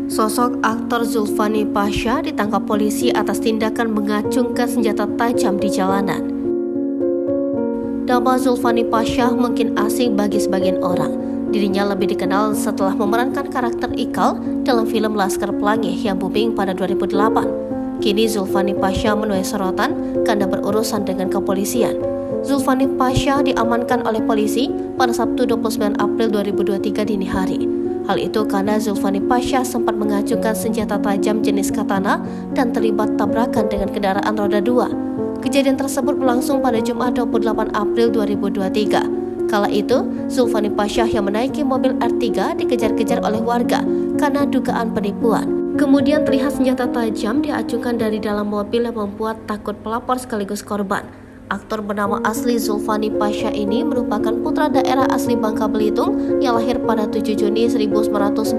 Sosok aktor Zulfani Pasha ditangkap polisi atas tindakan mengacungkan senjata tajam di jalanan. Nama Zulfani Pasha mungkin asing bagi sebagian orang. Dirinya lebih dikenal setelah memerankan karakter Ikal dalam film Laskar Pelangi yang booming pada 2008. Kini Zulfani Pasha menuai sorotan karena berurusan dengan kepolisian. Zulfani Pasha diamankan oleh polisi pada Sabtu 29 April 2023 dini hari. Hal itu karena Zulfani Pasha sempat mengacungkan senjata tajam jenis katana dan terlibat tabrakan dengan kendaraan roda 2. Kejadian tersebut berlangsung pada Jumat 28 April 2023. Kala itu, Zulfani Pasha yang menaiki mobil R3 dikejar-kejar oleh warga karena dugaan penipuan. Kemudian terlihat senjata tajam diacungkan dari dalam mobil yang membuat takut pelapor sekaligus korban. Aktor bernama asli Zulfani Pasha ini merupakan putra daerah asli Bangka Belitung yang lahir pada 7 Juni 1996.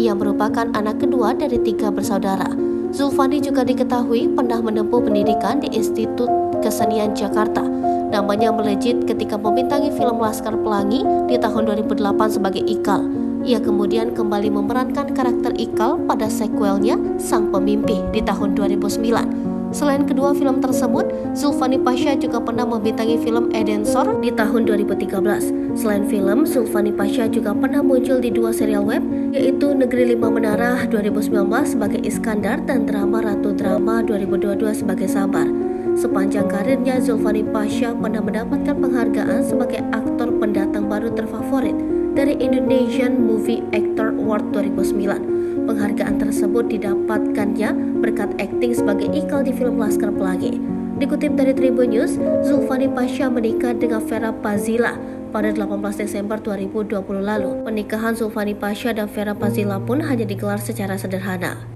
Ia merupakan anak kedua dari 3 bersaudara. Zulfani juga diketahui pernah menempuh pendidikan di Institut Kesenian Jakarta. Namanya melejit ketika membintangi film Laskar Pelangi di tahun 2008 sebagai Ikal. Ia kemudian kembali memerankan karakter Ikal pada sequelnya Sang Pemimpi di tahun 2009. Selain kedua film tersebut, Zulfani Pasha juga pernah membintangi film Edensor di tahun 2013. Selain film, Zulfani Pasha juga pernah muncul di 2 serial web, yaitu Negeri 5 Menara 2019 sebagai Iskandar dan drama Ratu Drama 2022 sebagai Sabar. Sepanjang karirnya, Zulfani Pasha pernah mendapatkan penghargaan sebagai aktor pendatang baru terfavorit dari Indonesian Movie Actor Award 2009. Penghargaan tersebut didapatkannya berkat akting sebagai Ikal di film Laskar Pelangi. Dikutip dari Tribun News, Zulfani Pasha menikah dengan Vera Pazila pada 18 Desember 2020 lalu. Pernikahan Zulfani Pasha dan Vera Pazila pun hanya digelar secara sederhana.